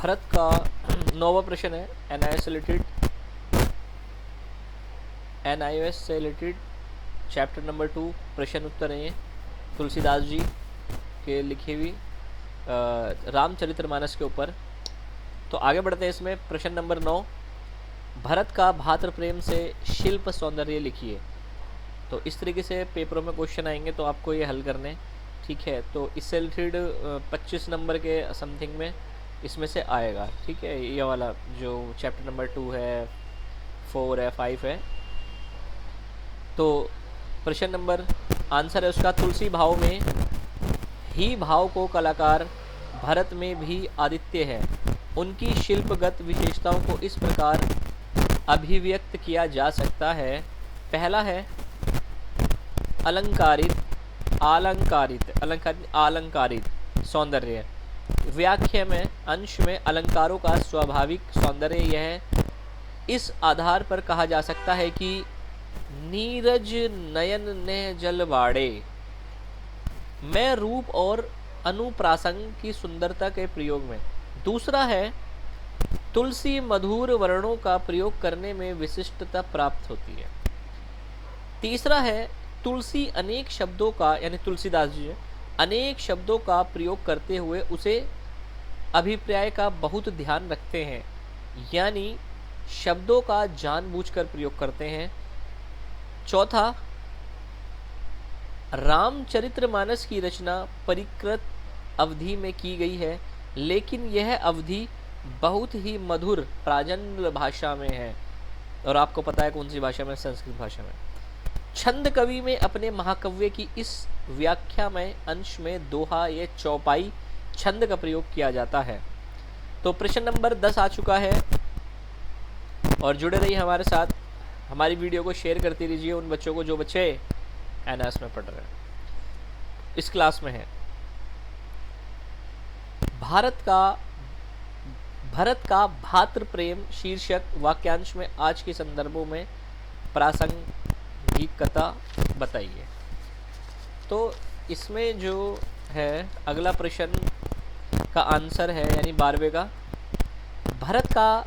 भरत का 9वां प्रश्न है। NIOS से रिलेटेड चैप्टर नंबर 2 प्रश्न उत्तर है ये तुलसीदास जी के लिखी हुई रामचरितमानस के ऊपर। तो आगे बढ़ते हैं इसमें। प्रश्न नंबर 9, भरत का भातृ प्रेम से शिल्प सौंदर्य लिखिए। तो इस तरीके से पेपरों में क्वेश्चन आएंगे तो आपको ये हल करने, ठीक है। तो इससे रिलेटेड 25 नंबर के समथिंग में इसमें से आएगा, ठीक है। ये वाला जो चैप्टर नंबर 2 है, 4 है, 5 है। तो प्रश्न नंबर आंसर है उसका, तुलसी भाव में ही भाव को कलाकार भरत में भी आदित्य है। उनकी शिल्पगत विशेषताओं को इस प्रकार अभिव्यक्त किया जा सकता है। पहला है अलंकारित सौंदर्य। व्याख्या में अंश में अलंकारों का स्वाभाविक सौंदर्य यह इस आधार पर कहा जा सकता है कि नीरज नयन ने जल बाड़े में रूप और अनुप्रासंग की सुंदरता के प्रयोग में। दूसरा है तुलसी मधुर वर्णों का प्रयोग करने में विशिष्टता प्राप्त होती है। तीसरा है तुलसी अनेक शब्दों का, यानी तुलसीदास जी अनेक शब्दों का प्रयोग करते हुए उसे अभिप्राय का बहुत ध्यान रखते हैं, यानी शब्दों का जानबूझकर प्रयोग करते हैं। चौथा, रामचरितमानस की रचना परिष्कृत अवधि में की गई है, लेकिन यह अवधि बहुत ही मधुर प्राचीन भाषा में है। और आपको पता है कौन सी भाषा में? संस्कृत भाषा में। छंद कवि में अपने महाकाव्य की इस व्याख्या में अंश में दोहा या चौपाई छंद का प्रयोग किया जाता है। तो प्रश्न नंबर 10 आ चुका है और जुड़े रहिए हमारे साथ। हमारी वीडियो को शेयर करते रहिए उन बच्चों को जो बच्चे NIOS में पढ़ रहे हैं, इस क्लास में है। भरत का भातृ प्रेम शीर्षक वाक्यांश में आज के संदर्भों में प्रासंगिकता बताइए। तो इसमें जो है अगला प्रश्न का आंसर है, यानी 12वें का, भरत का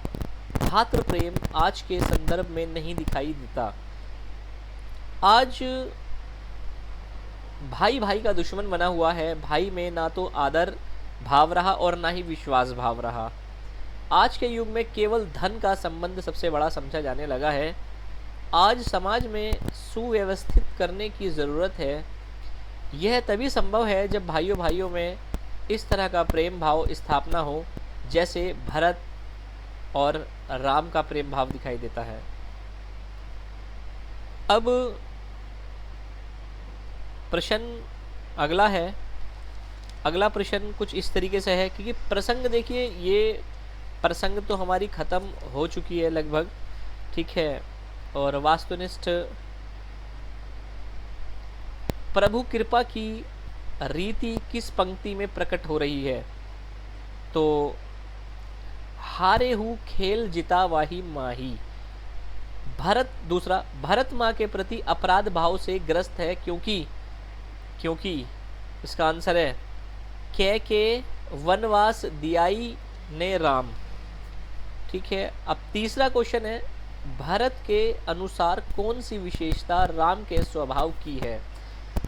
भातृ प्रेम आज के संदर्भ में नहीं दिखाई देता। आज भाई भाई का दुश्मन बना हुआ है। भाई में ना तो आदर भाव रहा और ना ही विश्वास भाव रहा। आज के युग में केवल धन का संबंध सबसे बड़ा समझा जाने लगा है। आज समाज में सुव्यवस्थित करने की ज़रूरत है। यह तभी संभव है जब भाइयों भाइयों में इस तरह का प्रेम भाव स्थापना हो जैसे भरत और राम का प्रेम भाव दिखाई देता है। अब प्रश्न अगला है। अगला प्रश्न कुछ इस तरीके से है, क्योंकि प्रसंग देखिए, ये प्रसंग तो हमारी ख़त्म हो चुकी है लगभग, ठीक है। और वास्तुनिष्ठ प्रभु कृपा की रीति किस पंक्ति में प्रकट हो रही है? तो हारे हूँ खेल जिता वाही माही। दूसरा, भरत माँ के प्रति अपराध भाव से ग्रस्त है क्योंकि इसका आंसर है के वनवास दियाई ने राम, ठीक है। अब तीसरा क्वेश्चन है, भरत के अनुसार कौन सी विशेषता राम के स्वभाव की है?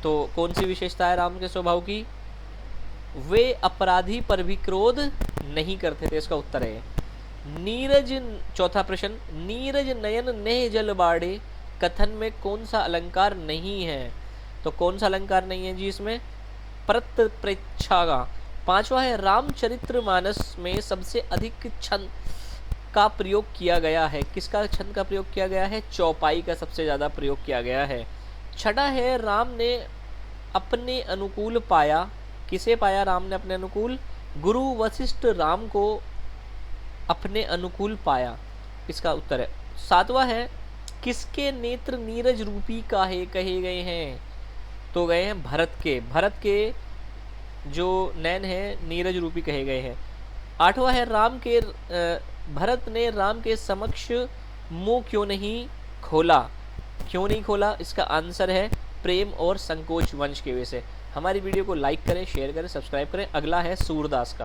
तो कौन सी विशेषता है राम के स्वभाव की? वे अपराधी पर भी क्रोध नहीं करते थे। इसका उत्तर है नीरज। चौथा प्रश्न, नीरज नयन नेह जल बाड़े कथन में कौन सा अलंकार नहीं है? तो कौन सा अलंकार नहीं है जी इसमें? प्रत्यप्रेक्षा का। पांचवा है, रामचरितमानस में सबसे अधिक छंद का प्रयोग किया गया है। किसका छंद का प्रयोग किया गया है? चौपाई का सबसे ज़्यादा प्रयोग किया गया है। छठा है, राम ने अपने अनुकूल पाया। किसे पाया राम ने अपने अनुकूल? गुरु वशिष्ठ राम को अपने अनुकूल पाया। इसका उत्तर है। सातवां है, किसके नेत्र नीरज रूपी काहे कहे गए हैं? तो गए हैं भरत के जो नैन हैं नीरज रूपी कहे गए हैं। आठवां है, भरत ने राम के समक्ष मुंह क्यों नहीं खोला? इसका आंसर है प्रेम और संकोच वंश की वजह से। हमारी वीडियो को लाइक करें, शेयर करें, सब्सक्राइब करें। अगला है सूरदास का।